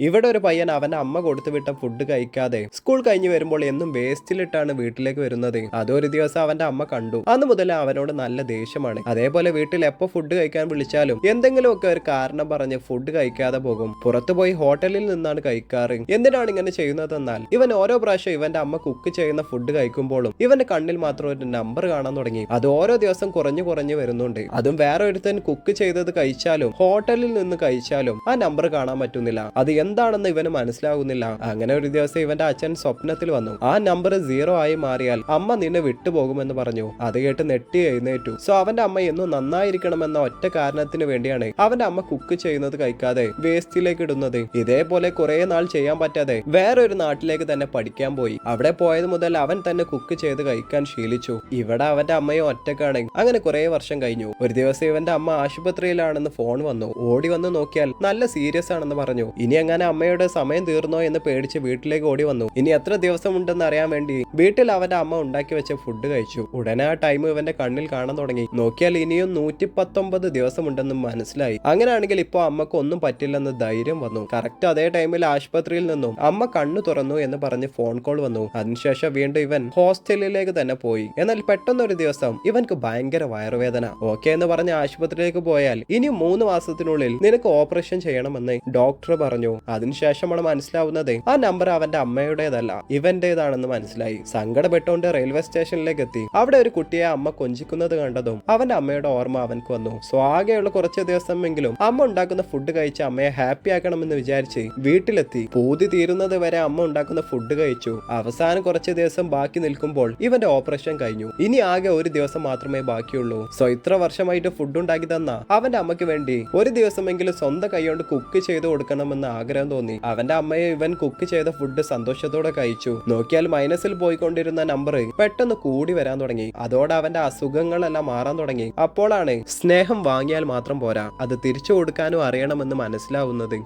ഇവിടെ ഒരു പയ്യൻ അവന്റെ അമ്മ കൊടുത്തുവിട്ട ഫുഡ് കഴിക്കാതെ സ്കൂൾ കഴിഞ്ഞ് വരുമ്പോൾ എന്നും വേസ്റ്റിലിട്ടാണ് വീട്ടിലേക്ക് വരുന്നത്. അതൊരു ദിവസം അവന്റെ അമ്മ കണ്ടു. അന്ന് മുതൽ അവനോട് നല്ല ദേഷ്യമാണ്. അതേപോലെ വീട്ടിൽ എപ്പോ ഫുഡ് കഴിക്കാൻ വിളിച്ചാലും എന്തെങ്കിലുമൊക്കെ ഒരു കാരണം പറഞ്ഞ് ഫുഡ് കഴിക്കാതെ പോകും. പുറത്തുപോയി ഹോട്ടലിൽ നിന്നാണ് കഴിക്കാറ്. എന്തിനാണ് ഇങ്ങനെ ചെയ്യുന്നതെന്നാൽ ഇവൻ ഓരോ പ്രാവശ്യം ഇവന്റെ അമ്മ കുക്ക് ചെയ്യുന്ന ഫുഡ് കഴിക്കുമ്പോഴും ഇവന്റെ കണ്ണിൽ മാത്രം ഒരു നമ്പർ കാണാൻ തുടങ്ങി. അത് ഓരോ ദിവസം കുറഞ്ഞു വരുന്നുണ്ട്. അതും വേറെ ഒരുത്തൻ കുക്ക് ചെയ്തത് കഴിച്ചാലും ഹോട്ടലിൽ നിന്ന് കഴിച്ചാലും ആ നമ്പർ കാണാൻ പറ്റുന്നില്ല. അത് എന്താണെന്ന് ഇവന് മനസ്സിലാകുന്നില്ല. അങ്ങനെ ഒരു ദിവസം ഇവന്റെ അച്ഛൻ സ്വപ്നത്തിൽ വന്നു. ആ നമ്പർ 0 ആയി മാറിയാൽ അമ്മ നിന്നെ വിട്ടുപോകുമെന്ന് പറഞ്ഞു. അത് കേട്ട് നെട്ടി എഴുന്നേറ്റു. സോ അവന്റെ അമ്മ എന്നും നന്നായിരിക്കണമെന്ന ഒറ്റ കാരണത്തിന് വേണ്ടിയാണ് അവന്റെ അമ്മ കുക്ക് ചെയ്യുന്നത് കഴിക്കാതെ വേസ്റ്റിലേക്ക് ഇടുന്നത്. ഇതേപോലെ കുറെ നാൾ ചെയ്യാൻ പറ്റാതെ വേറൊരു നാട്ടിലേക്ക് തന്നെ പഠിക്കാൻ പോയി. അവിടെ പോയത് മുതൽ അവൻ തന്നെ കുക്ക് ചെയ്ത് കഴിക്കാൻ ശീലിച്ചു. ഇവിടെ അവന്റെ അമ്മയും ഒറ്റക്കാണ്. അങ്ങനെ കുറെ വർഷം കഴിഞ്ഞു. ഒരു ദിവസം ഇവന്റെ അമ്മ ആശുപത്രിയിലാണെന്ന് ഫോൺ വന്നു. ഓടി വന്ന് നോക്കിയാൽ നല്ല സീരിയസ് ആണെന്ന് പറഞ്ഞു. ഇനി അങ്ങനെ അമ്മയുടെ സമയം തീർന്നോ എന്ന് പേടിച്ച് വീട്ടിലേക്ക് ഓടി വന്നു. ഇനി എത്ര ദിവസം ഉണ്ടെന്ന് അറിയാൻ വേണ്ടി വീട്ടിൽ അവന്റെ അമ്മ ഉണ്ടാക്കി വെച്ച ഫുഡ് കഴിച്ചു. ഉടനെ ആ ടൈം ഇവന്റെ കണ്ണിൽ കാണാൻ തുടങ്ങി. നോക്കിയാൽ ഇനിയും 119 ദിവസമുണ്ടെന്ന് മനസ്സിലായി. അങ്ങനെയാണെങ്കിൽ ഇപ്പൊ അമ്മക്ക് ഒന്നും പറ്റില്ലെന്ന് ധൈര്യം വന്നു. കറക്റ്റ് അതേ ടൈമിൽ ആശുപത്രിയിൽ നിന്നും അമ്മ കണ്ണു തുറന്നു എന്ന് പറഞ്ഞ് ഫോൺ കോൾ വന്നു. അതിനുശേഷം വീണ്ടും ഇവൻ ഹോസ്റ്റലിലേക്ക് തന്നെ പോയി. എന്നാൽ പെട്ടെന്നൊരു ദിവസം ഇവൻക്ക് ഭയങ്കര വയറുവേദന. ഓക്കെ എന്ന് പറഞ്ഞ് ആശുപത്രിയിലേക്ക് പോയാൽ ഇനി 3 മാസത്തിനുള്ളിൽ നിനക്ക് ഓപ്പറേഷൻ ചെയ്യണമെന്ന് ഡോക്ടർ പറഞ്ഞു. അതിനുശേഷമാണ് മനസ്സിലാവുന്നത് ആ നമ്പർ അവന്റെ അമ്മയുടേതല്ല ഇവന്റേതാണെന്ന് മനസ്സിലായി. സങ്കടപ്പെട്ടുകൊണ്ട് റെയിൽവേ സ്റ്റേഷനിലേക്ക് എത്തി. അവിടെ ഒരു കുട്ടിയെ അമ്മ കൊഞ്ചിക്കുന്നത് കണ്ടതും അവന്റെ അമ്മയുടെ ഓർമ്മ അവൻക്ക് വന്നു. സോ ആകെയുള്ള കുറച്ച് ദിവസമെങ്കിലും അമ്മ ഉണ്ടാക്കുന്ന ഫുഡ് കഴിച്ച് അമ്മയെ ഹാപ്പി ആക്കണമെന്ന് വിചാരിച്ച് വീട്ടിലെത്തി. പൂതി തീരുന്നത് വരെ അമ്മ ഉണ്ടാക്കുന്ന ഫുഡ് കഴിച്ചു. അവസാനം കുറച്ച് ദിവസം ബാക്കി നിൽക്കുമ്പോൾ ഇവന്റെ ഓപ്പറേഷൻ കഴിഞ്ഞു. ഇനി ആകെ ഒരു ദിവസം മാത്രമേ ബാക്കിയുള്ളൂ. സോ ഇത്ര വർഷമായിട്ട് ഫുഡ് ഉണ്ടാക്കി തന്ന അവന്റെ അമ്മയ്ക്ക് വേണ്ടി ഒരു ദിവസമെങ്കിലും സ്വന്തം കൈകൊണ്ട് കുക്ക് ചെയ്ത് കൊടുക്കണമെന്ന് ആഗ്രഹം തോന്നി. അവന്റെ അമ്മയെ ഇവൻ കുക്ക് ചെയ്ത ഫുഡ് സന്തോഷത്തോടെ കഴിച്ചു. നോക്കിയാൽ മൈനസിൽ പോയിക്കൊണ്ടിരുന്ന നമ്പർ പെട്ടെന്ന് കൂടി വരാൻ തുടങ്ങി. അതോടെ അവന്റെ അസുഖങ്ങളെല്ലാം മാറാൻ തുടങ്ങി. അപ്പോഴാണ് സ്നേഹം വാങ്ങിയാൽ മാത്രം പോരാ, അത് തിരിച്ചു കൊടുക്കാനും അറിയണമെന്ന് മനസ്സിലാവുന്നത്.